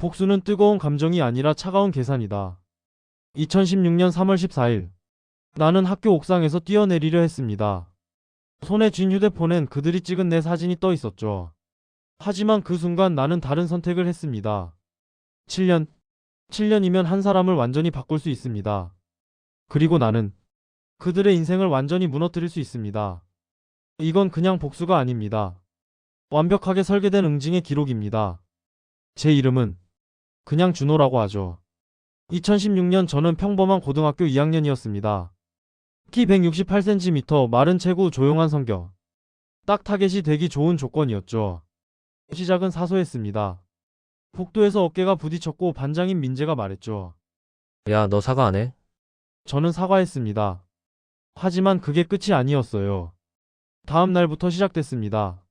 복수는 뜨거운 감정이 아니라 차가운 계산이다. 2016년 3월 14일. 나는 학교 옥상에서 뛰어내리려 했습니다. 손에 쥔 휴대폰엔 그들이 찍은 내 사진이 떠 있었죠. 하지만 그 순간 나는 다른 선택을 했습니다. 7년. 7년이면 한 사람을 완전히 바꿀 수 있습니다. 그리고 나는 그들의 인생을 완전히 무너뜨릴 수 있습니다. 이건 그냥 복수가 아닙니다. 완벽하게 설계된 응징의 기록입니다. 제 이름은 그냥 준호라고 하죠. 2016년 저는 평범한 고등학교 2학년이었습니다. 키 168cm, 마른 체구, 조용한 성격. 딱 타겟이 되기 좋은 조건이었죠. 시작은 사소했습니다. 복도에서 어깨가 부딪혔고 반장인 민재가 말했죠. 야, 너 사과 안 해? 저는 사과했습니다. 하지만 그게 끝이 아니었어요. 다음 날부터 시작됐습니다.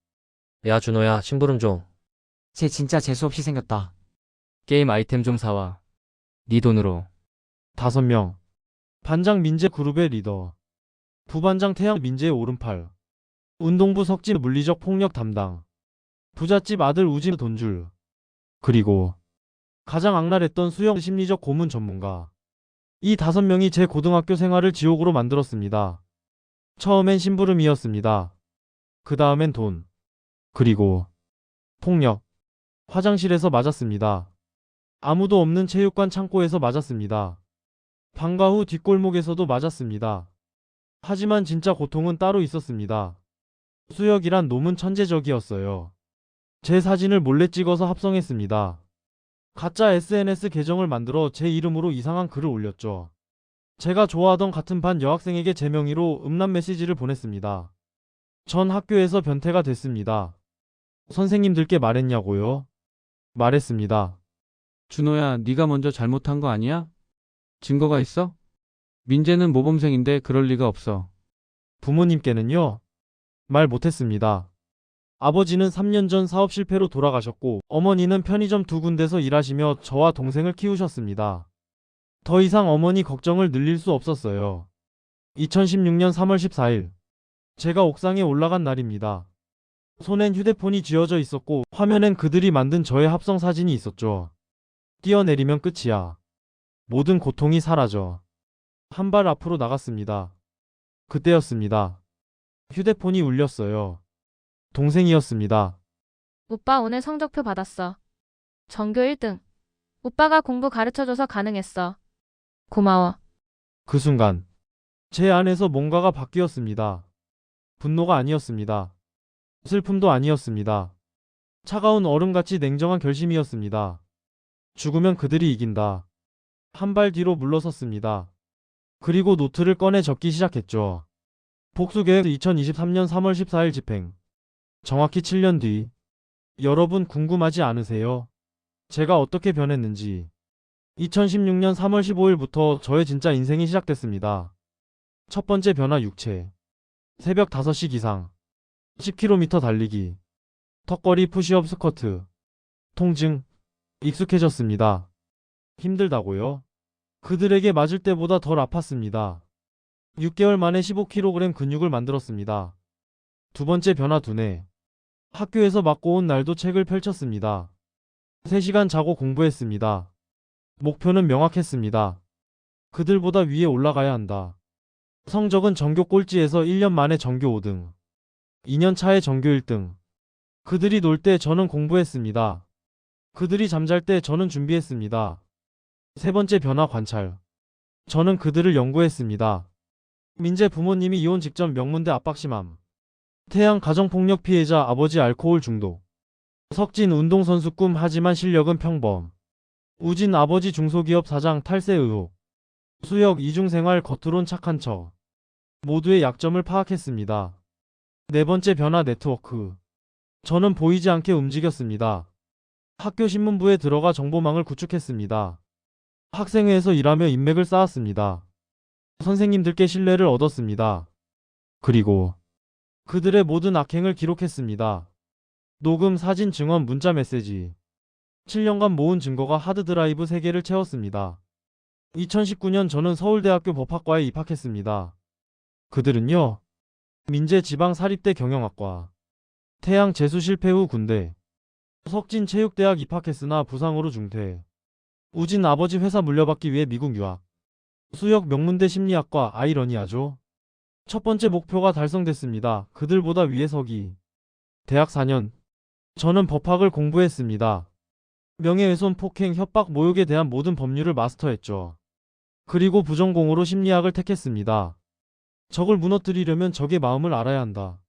야, 준호야, 심부름 좀. 쟤 진짜 재수없이 생겼다. 게임 아이템 좀 사와. 네 돈으로. 5명. 반장 민재 그룹의 리더. 부반장 태양 민재의 오른팔. 운동부 석진 물리적 폭력 담당. 부잣집 아들 우진 돈줄. 그리고 가장 악랄했던 수영 심리적 고문 전문가. 이 5명이 제 고등학교 생활을 지옥으로 만들었습니다. 처음엔 심부름이었습니다. 그 다음엔 돈. 그리고 폭력. 화장실에서 맞았습니다. 아무도 없는 체육관 창고에서 맞았습니다. 방과 후 뒷골목에서도 맞았습니다. 하지만 진짜 고통은 따로 있었습니다. 수혁이란 놈은 천재적이었어요. 제 사진을 몰래 찍어서 합성했습니다. 가짜 SNS 계정을 만들어 제 이름으로 이상한 글을 올렸죠. 제가 좋아하던 같은 반 여학생에게 제 명의로 음란 메시지를 보냈습니다. 전 학교에서 변태가 됐습니다. 선생님들께 말했냐고요? 말했습니다. 준호야, 네가 먼저 잘못한 거 아니야? 증거가 있어? 민재는 모범생인데 그럴 리가 없어. 부모님께는요? 말 못했습니다. 아버지는 3년 전 사업 실패로 돌아가셨고 어머니는 편의점 2군데서 일하시며 저와 동생을 키우셨습니다. 더 이상 어머니 걱정을 늘릴 수 없었어요. 2016년 3월 14일. 제가 옥상에 올라간 날입니다. 손엔 휴대폰이 쥐어져 있었고 화면엔 그들이 만든 저의 합성 사진이 있었죠. 뛰어내리면 끝이야. 모든 고통이 사라져. 한 발 앞으로 나갔습니다. 그때였습니다. 휴대폰이 울렸어요. 동생이었습니다. 오빠 오늘 성적표 받았어. 전교 1등. 오빠가 공부 가르쳐줘서 가능했어. 고마워. 그 순간 제 안에서 뭔가가 바뀌었습니다. 분노가 아니었습니다. 슬픔도 아니었습니다. 차가운 얼음같이 냉정한 결심이었습니다. 죽으면 그들이 이긴다. 한 발 뒤로 물러섰습니다. 그리고 노트를 꺼내 적기 시작했죠. 복수계획 2023년 3월 14일 집행. 정확히 7년 뒤. 여러분 궁금하지 않으세요? 제가 어떻게 변했는지. 2016년 3월 15일부터 저의 진짜 인생이 시작됐습니다. 첫 번째 변화 육체. 새벽 5시 기상. 10km 달리기. 턱걸이 푸시업 스쿼트. 통증. 익숙해졌습니다. 힘들다고요? 그들에게 맞을 때보다 덜 아팠습니다. 6개월 만에 15kg 근육을 만들었습니다. 두 번째 변화 두뇌. 학교에서 맞고 온 날도 책을 펼쳤습니다. 3시간 자고 공부했습니다. 목표는 명확했습니다. 그들보다 위에 올라가야 한다. 성적은 전교 꼴찌에서 1년 만에 전교 5등. 2년 차에 전교 1등. 그들이 놀 때 저는 공부했습니다. 그들이 잠잘 때 저는 준비했습니다. 세 번째 변화 관찰. 저는 그들을 연구했습니다. 민재 부모님이 이혼 직전 명문대 압박심함. 태양 가정폭력 피해자 아버지 알코올 중독. 석진 운동선수 꿈 하지만 실력은 평범. 우진 아버지 중소기업 사장 탈세 의혹. 수혁 이중생활 겉으론 착한 척. 모두의 약점을 파악했습니다. 네 번째 변화 네트워크. 저는 보이지 않게 움직였습니다. 학교 신문부에 들어가 정보망을 구축했습니다. 학생회에서 일하며 인맥을 쌓았습니다. 선생님들께 신뢰를 얻었습니다. 그리고 그들의 모든 악행을 기록했습니다. 녹음, 사진, 증언, 문자 메시지. 7년간 모은 증거가 하드드라이브 3개를 채웠습니다. 2019년 저는 서울대학교 법학과에 입학했습니다. 그들은요. 민재 지방사립대 경영학과. 태양 재수 실패 후 군대. 석진 체육대학 입학했으나 부상으로 중퇴. 우진 아버지 회사 물려받기 위해 미국 유학. 수역 명문대 심리학과. 아이러니하죠. 첫 번째 목표가 달성됐습니다. 그들보다 위에 서기. 대학 4년. 저는 법학을 공부했습니다. 명예훼손, 폭행, 협박, 모욕에 대한 모든 법률을 마스터했죠. 그리고 부전공으로 심리학을 택했습니다. 적을 무너뜨리려면 적의 마음을 알아야 한다.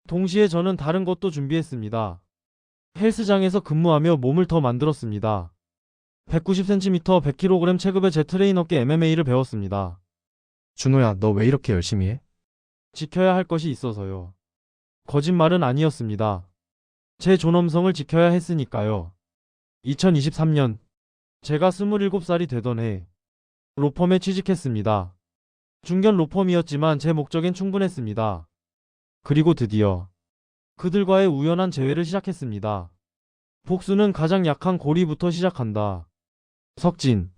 동시에 저는 다른 것도 준비했습니다. 헬스장에서 근무하며 몸을 더 만들었습니다. 190cm, 100kg 체급의 제 트레이너께 MMA를 배웠습니다. 준호야, 너 왜 이렇게 열심히 해? 지켜야 할 것이 있어서요. 거짓말은 아니었습니다. 제 존엄성을 지켜야 했으니까요. 2023년, 제가 27살이 되던 해, 로펌에 취직했습니다. 중견 로펌이었지만 제 목적엔 충분했습니다. 그리고 드디어 그들과의 우연한 재회를 시작했습니다. 복수는 가장 약한 고리부터 시작한다. 석진.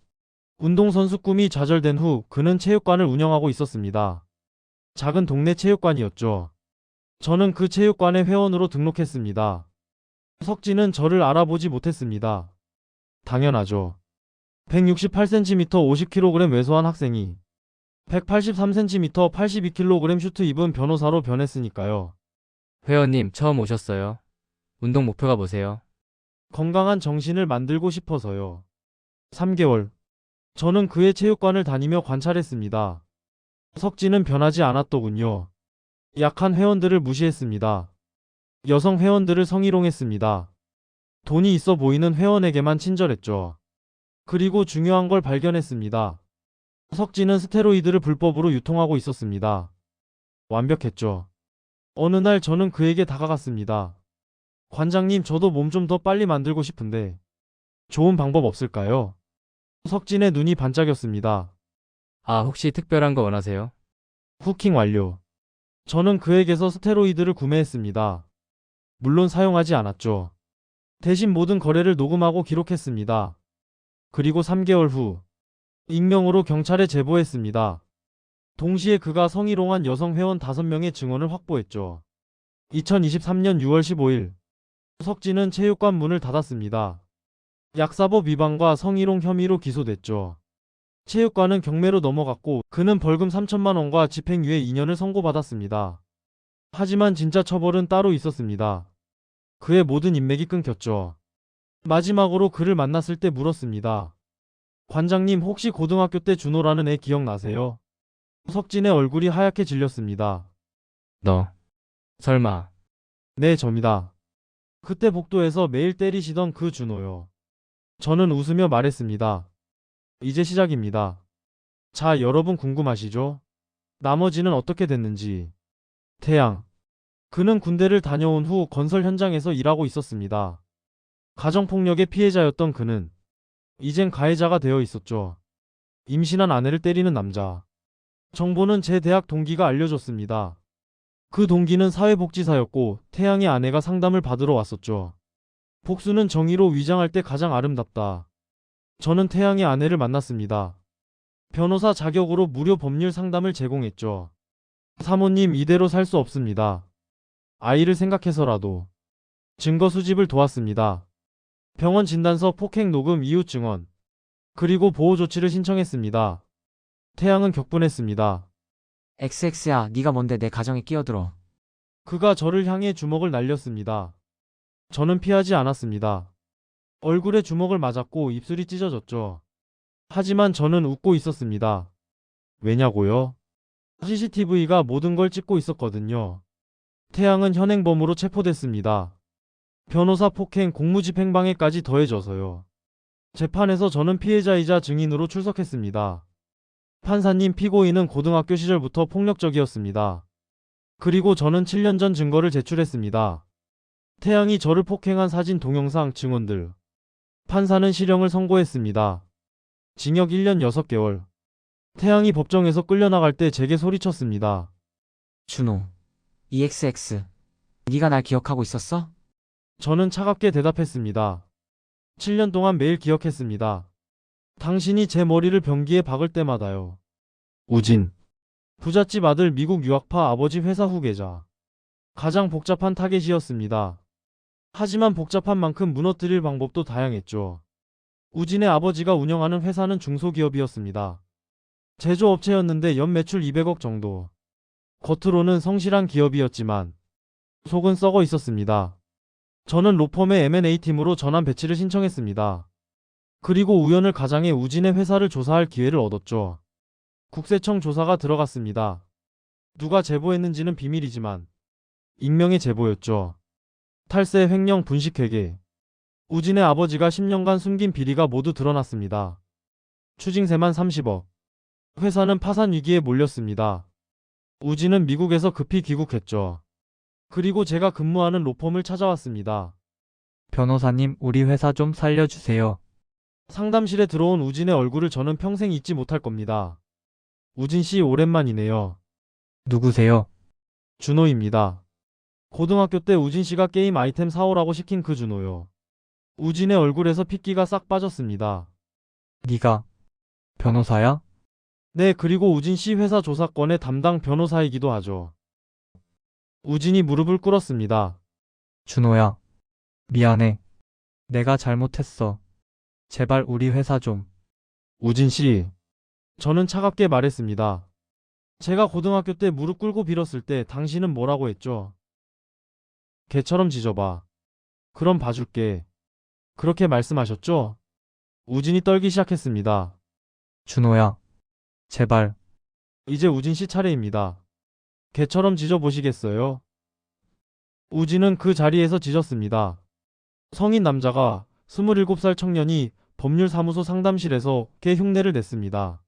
운동선수 꿈이 좌절된 후 그는 체육관을 운영하고 있었습니다. 작은 동네 체육관이었죠. 저는 그 체육관에 회원으로 등록했습니다. 석진은 저를 알아보지 못했습니다. 당연하죠. 168cm, 50kg 왜소한 학생이 183cm, 82kg 슈트 입은 변호사로 변했으니까요. 회원님 처음 오셨어요. 운동 목표가 뭐세요? 건강한 정신을 만들고 싶어서요. 3개월. 저는 그의 체육관을 다니며 관찰했습니다. 석진은 변하지 않았더군요. 약한 회원들을 무시했습니다. 여성 회원들을 성희롱했습니다. 돈이 있어 보이는 회원에게만 친절했죠. 그리고 중요한 걸 발견했습니다. 석진은 스테로이드를 불법으로 유통하고 있었습니다. 완벽했죠. 어느 날 저는 그에게 다가갔습니다. 관장님, 저도 몸 좀 더 빨리 만들고 싶은데 좋은 방법 없을까요? 석진의 눈이 반짝였습니다. 아, 혹시 특별한 거 원하세요? 후킹 완료. 저는 그에게서 스테로이드를 구매했습니다. 물론 사용하지 않았죠. 대신 모든 거래를 녹음하고 기록했습니다. 그리고 3개월 후 익명으로 경찰에 제보했습니다. 동시에 그가 성희롱한 여성 회원 5명의 증언을 확보했죠. 2023년 6월 15일 석진은 체육관 문을 닫았습니다. 약사법 위반과 성희롱 혐의로 기소됐죠. 체육관은 경매로 넘어갔고 그는 벌금 3천만 원과 집행유예 2년을 선고받았습니다. 하지만 진짜 처벌은 따로 있었습니다. 그의 모든 인맥이 끊겼죠. 마지막으로 그를 만났을 때 물었습니다. 관장님, 혹시 고등학교 때 준호라는 애 기억나세요? 석진의 얼굴이 하얗게 질렸습니다. 너 설마 네, 접니다. 그때 복도에서 매일 때리시던 그 준호요. 저는 웃으며 말했습니다. 이제 시작입니다. 자, 여러분 궁금하시죠? 나머지는 어떻게 됐는지. 태양. 그는 군대를 다녀온 후 건설 현장에서 일하고 있었습니다. 가정폭력의 피해자였던 그는 이젠 가해자가 되어 있었죠. 임신한 아내를 때리는 남자. 정보는 제 대학 동기가 알려줬습니다. 그 동기는 사회복지사였고 태양의 아내가 상담을 받으러 왔었죠. 복수는 정의로 위장할 때 가장 아름답다. 저는 태양의 아내를 만났습니다. 변호사 자격으로 무료 법률 상담을 제공했죠. 사모님, 이대로 살 수 없습니다. 아이를 생각해서라도. 증거 수집을 도왔습니다. 병원 진단서, 폭행 녹음, 이웃 증언. 그리고 보호 조치를 신청했습니다. 태양은 격분했습니다. XX야, 네가 뭔데 내 가정에 끼어들어. 그가 저를 향해 주먹을 날렸습니다. 저는 피하지 않았습니다. 얼굴에 주먹을 맞았고 입술이 찢어졌죠. 하지만 저는 웃고 있었습니다. 왜냐고요? CCTV가 모든 걸 찍고 있었거든요. 태양은 현행범으로 체포됐습니다. 변호사, 폭행, 공무집행방해까지 더해져서요. 재판에서 저는 피해자이자 증인으로 출석했습니다. 판사님, 피고인은 고등학교 시절부터 폭력적이었습니다. 그리고 저는 7년 전 증거를 제출했습니다. 태양이 저를 폭행한 사진, 동영상, 증언들. 판사는 실형을 선고했습니다. 징역 1년 6개월. 태양이 법정에서 끌려나갈 때 제게 소리쳤습니다. 준호. EXX. 네가 날 기억하고 있었어? 저는 차갑게 대답했습니다. 7년 동안 매일 기억했습니다. 당신이 제 머리를 변기에 박을 때마다요. 우진. 부잣집 아들, 미국 유학파, 아버지 회사 후계자. 가장 복잡한 타겟이었습니다. 하지만 복잡한 만큼 무너뜨릴 방법도 다양했죠. 우진의 아버지가 운영하는 회사는 중소기업이었습니다. 제조업체였는데 연 매출 200억 정도. 겉으로는 성실한 기업이었지만 속은 썩어 있었습니다. 저는 로펌의 M&A 팀으로 전환 배치를 신청했습니다. 그리고 우연을 가장해 우진의 회사를 조사할 기회를 얻었죠. 국세청 조사가 들어갔습니다. 누가 제보했는지는 비밀이지만 익명의 제보였죠. 탈세, 횡령, 분식회계. 우진의 아버지가 10년간 숨긴 비리가 모두 드러났습니다. 추징세만 30억. 회사는 파산 위기에 몰렸습니다. 우진은 미국에서 급히 귀국했죠. 그리고 제가 근무하는 로펌을 찾아왔습니다. 변호사님, 우리 회사 좀 살려주세요. 상담실에 들어온 우진의 얼굴을 저는 평생 잊지 못할 겁니다. 우진 씨 오랜만이네요. 누구세요? 준호입니다. 고등학교 때 우진 씨가 게임 아이템 사오라고 시킨 그 준호요. 우진의 얼굴에서 핏기가 싹 빠졌습니다. 네가 변호사야? 네, 그리고 우진 씨 회사 조사건의 담당 변호사이기도 하죠. 우진이 무릎을 꿇었습니다. 준호야. 미안해. 내가 잘못했어. 제발 우리 회사 좀. 우진 씨. 저는 차갑게 말했습니다. 제가 고등학교 때 무릎 꿇고 빌었을 때 당신은 뭐라고 했죠? 개처럼 짖어봐. 그럼 봐줄게. 그렇게 말씀하셨죠? 우진이 떨기 시작했습니다. 준호야. 제발. 이제 우진 씨 차례입니다. 개처럼 짖어보시겠어요? 우진은 그 자리에서 짖었습니다. 성인 남자가 27살 청년이 법률사무소 상담실에서 개 흉내를 냈습니다.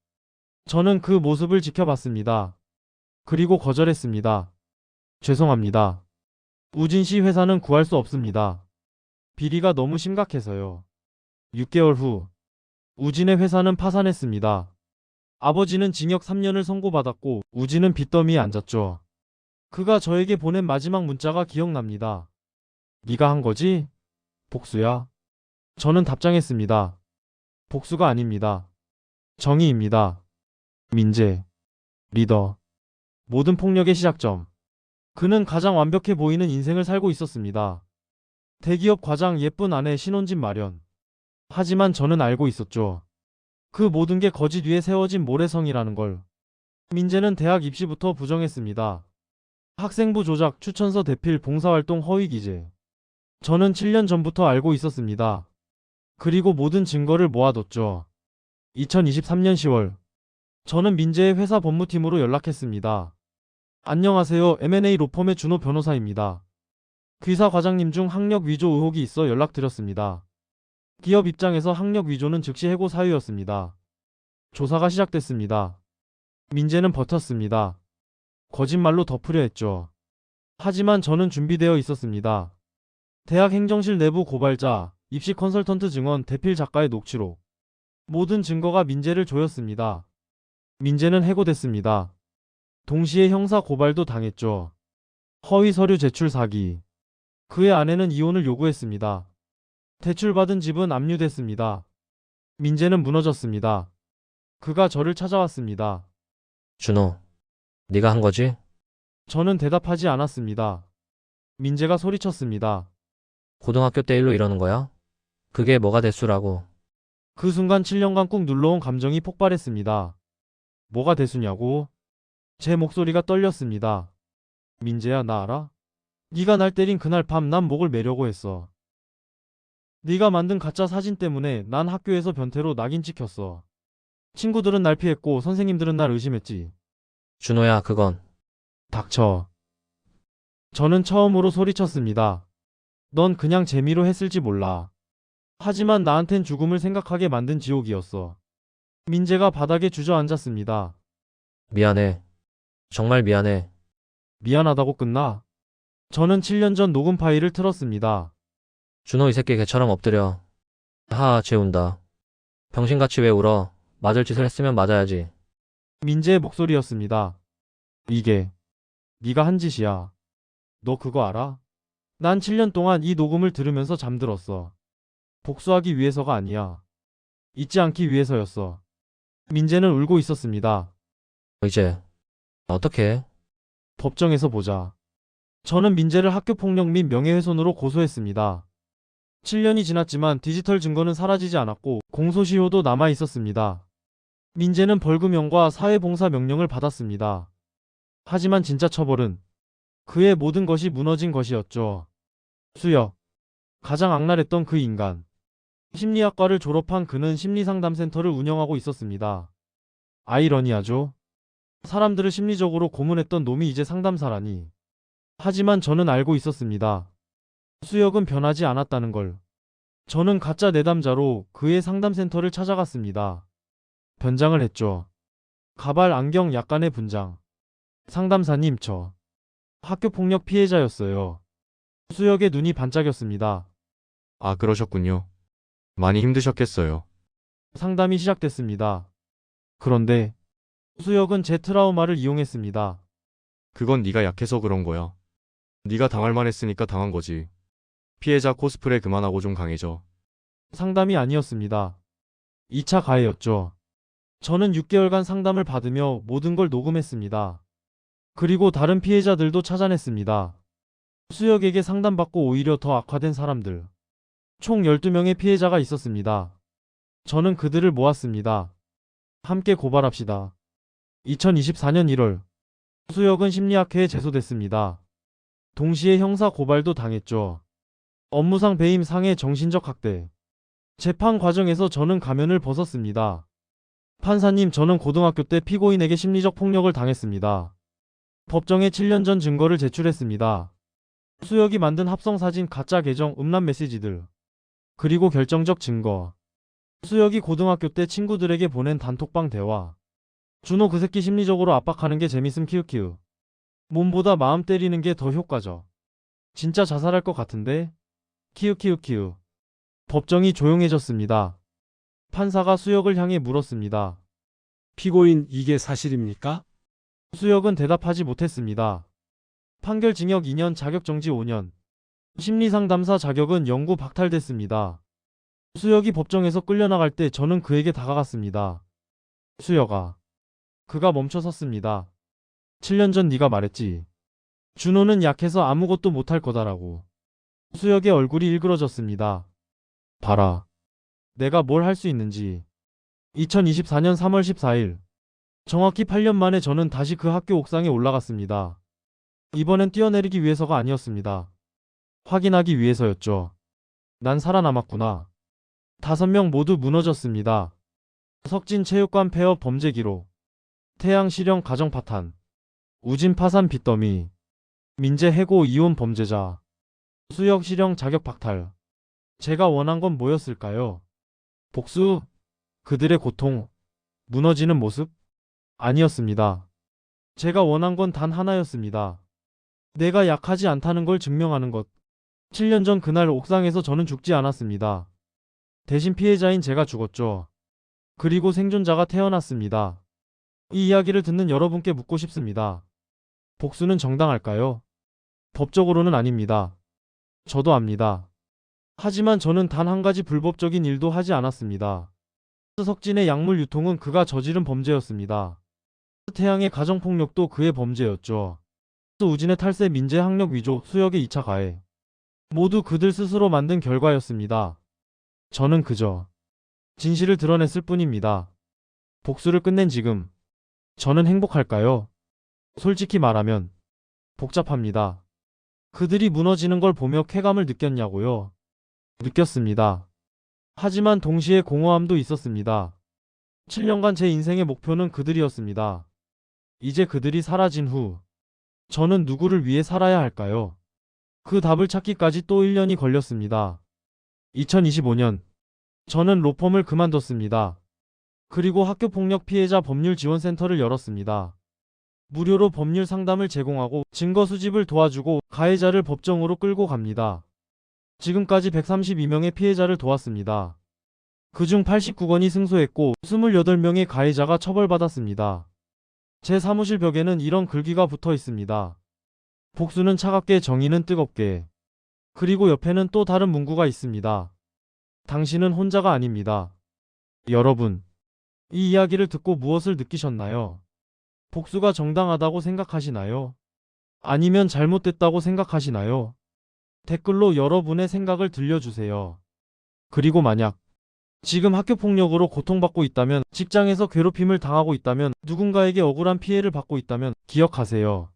저는 그 모습을 지켜봤습니다. 그리고 거절했습니다. 죄송합니다. 우진 씨 회사는 구할 수 없습니다. 비리가 너무 심각해서요. 6개월 후, 우진의 회사는 파산했습니다. 아버지는 징역 3년을 선고받았고 우진은 빚더미에 앉았죠. 그가 저에게 보낸 마지막 문자가 기억납니다. 네가 한 거지? 복수야? 저는 답장했습니다. 복수가 아닙니다. 정의입니다. 민재, 리더, 모든 폭력의 시작점. 그는 가장 완벽해 보이는 인생을 살고 있었습니다. 대기업 과장, 예쁜 아내, 신혼집 마련. 하지만 저는 알고 있었죠. 그 모든 게 거짓 위에 세워진 모래성이라는 걸. 민재는 대학 입시부터 부정했습니다. 학생부 조작, 추천서 대필, 봉사활동 허위 기재. 저는 7년 전부터 알고 있었습니다. 그리고 모든 증거를 모아뒀죠. 2023년 10월. 저는 민재의 회사 법무팀으로 연락했습니다. 안녕하세요. M&A 로펌의 준호 변호사입니다. 귀사 과장님 중 학력 위조 의혹이 있어 연락드렸습니다. 기업 입장에서 학력 위조는 즉시 해고 사유였습니다. 조사가 시작됐습니다. 민재는 버텼습니다. 거짓말로 덮으려 했죠. 하지만 저는 준비되어 있었습니다. 대학 행정실 내부 고발자, 입시 컨설턴트 증언, 대필 작가의 녹취록. 모든 증거가 민재를 조였습니다. 민재는 해고됐습니다. 동시에 형사 고발도 당했죠. 허위 서류 제출 사기. 그의 아내는 이혼을 요구했습니다. 대출받은 집은 압류됐습니다. 민재는 무너졌습니다. 그가 저를 찾아왔습니다. 준호, 네가 한 거지? 저는 대답하지 않았습니다. 민재가 소리쳤습니다. 고등학교 때 일로 이러는 거야? 그게 뭐가 대수라고. 그 순간 7년간 꾹 눌러온 감정이 폭발했습니다. 뭐가 대수냐고? 제 목소리가 떨렸습니다. 민재야, 나 알아? 네가 날 때린 그날 밤 난 목을 매려고 했어. 네가 만든 가짜 사진 때문에 난 학교에서 변태로 낙인 찍혔어. 친구들은 날 피했고 선생님들은 날 의심했지. 준호야, 그건. 닥쳐. 저는 처음으로 소리쳤습니다. 넌 그냥 재미로 했을지 몰라. 하지만 나한텐 죽음을 생각하게 만든 지옥이었어. 민재가 바닥에 주저앉았습니다. 미안해. 정말 미안해. 미안하다고 끝나? 저는 7년 전 녹음 파일을 틀었습니다. 준호 이 새끼 개처럼 엎드려. 하하, 쟤 운다. 병신같이 왜 울어? 맞을 짓을 했으면 맞아야지. 민재의 목소리였습니다. 이게 네가 한 짓이야. 너 그거 알아? 난 7년 동안 이 녹음을 들으면서 잠들었어. 복수하기 위해서가 아니야. 잊지 않기 위해서였어. 민재는 울고 있었습니다. 이제 어떻게 해? 법정에서 보자. 저는 민재를 학교폭력 및 명예훼손으로 고소했습니다. 7년이 지났지만 디지털 증거는 사라지지 않았고 공소시효도 남아 있었습니다. 민재는 벌금형과 사회봉사 명령을 받았습니다. 하지만 진짜 처벌은 그의 모든 것이 무너진 것이었죠. 수혁. 가장 악랄했던 그 인간. 심리학과를 졸업한 그는 심리상담센터를 운영하고 있었습니다. 아이러니하죠? 사람들을 심리적으로 고문했던 놈이 이제 상담사라니. 하지만 저는 알고 있었습니다. 수혁은 변하지 않았다는 걸. 저는 가짜 내담자로 그의 상담센터를 찾아갔습니다. 변장을 했죠. 가발, 안경, 약간의 분장. 상담사님, 저 학교폭력 피해자였어요. 수혁의 눈이 반짝였습니다. 아, 그러셨군요. 많이 힘드셨겠어요. 상담이 시작됐습니다. 그런데 수혁은 제 트라우마를 이용했습니다. 그건 네가 약해서 그런 거야. 네가 당할 만했으니까 당한 거지. 피해자 코스프레 그만하고 좀 강해져. 상담이 아니었습니다. 2차 가해였죠. 저는 6개월간 상담을 받으며 모든 걸 녹음했습니다. 그리고 다른 피해자들도 찾아냈습니다. 수혁에게 상담받고 오히려 더 악화된 사람들. 총 12명의 피해자가 있었습니다. 저는 그들을 모았습니다. 함께 고발합시다. 2024년 1월 수혁은 심리학회에 제소됐습니다. 동시에 형사 고발도 당했죠. 업무상 배임, 상해, 정신적 학대. 재판 과정에서 저는 가면을 벗었습니다. 판사님, 저는 고등학교 때 피고인에게 심리적 폭력을 당했습니다. 법정에 7년 전 증거를 제출했습니다. 수혁이 만든 합성사진, 가짜 계정, 음란 메시지들. 그리고 결정적 증거. 수혁이 고등학교 때 친구들에게 보낸 단톡방 대화. 준호 그 새끼 심리적으로 압박하는 게 재밌음 키우키우. 몸보다 마음 때리는 게 더 효과적. 진짜 자살할 것 같은데? 키우키우키우. 법정이 조용해졌습니다. 판사가 수혁을 향해 물었습니다. 피고인, 이게 사실입니까? 수혁은 대답하지 못했습니다. 판결 징역 2년, 자격정지 5년. 심리상담사 자격은 영구 박탈됐습니다. 수혁이 법정에서 끌려나갈 때 저는 그에게 다가갔습니다. 수혁아. 그가 멈춰섰습니다. 7년 전 네가 말했지. 준호는 약해서 아무것도 못할 거다라고. 수혁의 얼굴이 일그러졌습니다. 봐라. 내가 뭘 할 수 있는지. 2024년 3월 14일. 정확히 8년 만에 저는 다시 그 학교 옥상에 올라갔습니다. 이번엔 뛰어내리기 위해서가 아니었습니다. 확인하기 위해서였죠. 난 살아남았구나. 5명 모두 무너졌습니다. 석진 체육관 폐업 범죄 기록. 태양 실형 가정 파탄. 우진 파산 빚더미. 민재 해고 이혼 범죄자. 수혁 실형 자격 박탈. 제가 원한 건 뭐였을까요? 복수? 그들의 고통? 무너지는 모습? 아니었습니다. 제가 원한 건 단 하나였습니다. 내가 약하지 않다는 걸 증명하는 것. 7년 전 그날 옥상에서 저는 죽지 않았습니다. 대신 피해자인 제가 죽었죠. 그리고 생존자가 태어났습니다. 이 이야기를 듣는 여러분께 묻고 싶습니다. 복수는 정당할까요? 법적으로는 아닙니다. 저도 압니다. 하지만 저는 단 한 가지 불법적인 일도 하지 않았습니다. 석진의 약물 유통은 그가 저지른 범죄였습니다. 태양의 가정폭력도 그의 범죄였죠. 우진의 탈세, 민재 학력 위조, 수혁의 2차 가해. 모두 그들 스스로 만든 결과였습니다. 저는 그저 진실을 드러냈을 뿐입니다. 복수를 끝낸 지금 저는 행복할까요? 솔직히 말하면 복잡합니다. 그들이 무너지는 걸 보며 쾌감을 느꼈냐고요? 느꼈습니다. 하지만 동시에 공허함도 있었습니다. 7년간 제 인생의 목표는 그들이었습니다. 이제 그들이 사라진 후 저는 누구를 위해 살아야 할까요? 그 답을 찾기까지 또 1년이 걸렸습니다. 2025년 저는 로펌을 그만뒀습니다. 그리고 학교폭력 피해자 법률지원센터를 열었습니다. 무료로 법률 상담을 제공하고 증거 수집을 도와주고 가해자를 법정으로 끌고 갑니다. 지금까지 132명의 피해자를 도왔습니다. 그중 89건이 승소했고 28명의 가해자가 처벌받았습니다. 제 사무실 벽에는 이런 글귀가 붙어 있습니다. 복수는 차갑게, 정의는 뜨겁게. 그리고 옆에는 또 다른 문구가 있습니다. 당신은 혼자가 아닙니다. 여러분, 이 이야기를 듣고 무엇을 느끼셨나요? 복수가 정당하다고 생각하시나요? 아니면 잘못됐다고 생각하시나요? 댓글로 여러분의 생각을 들려주세요. 그리고 만약 지금 학교폭력으로 고통받고 있다면, 직장에서 괴롭힘을 당하고 있다면, 누군가에게 억울한 피해를 받고 있다면 기억하세요.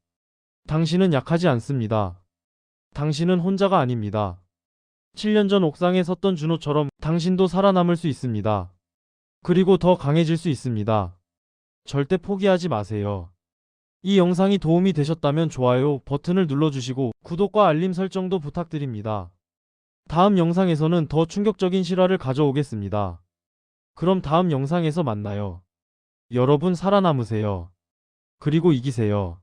당신은 약하지 않습니다. 당신은 혼자가 아닙니다. 7년 전 옥상에 섰던 준호처럼 당신도 살아남을 수 있습니다. 그리고 더 강해질 수 있습니다. 절대 포기하지 마세요. 이 영상이 도움이 되셨다면 좋아요 버튼을 눌러주시고 구독과 알림 설정도 부탁드립니다. 다음 영상에서는 더 충격적인 실화를 가져오겠습니다. 그럼 다음 영상에서 만나요. 여러분 살아남으세요. 그리고 이기세요.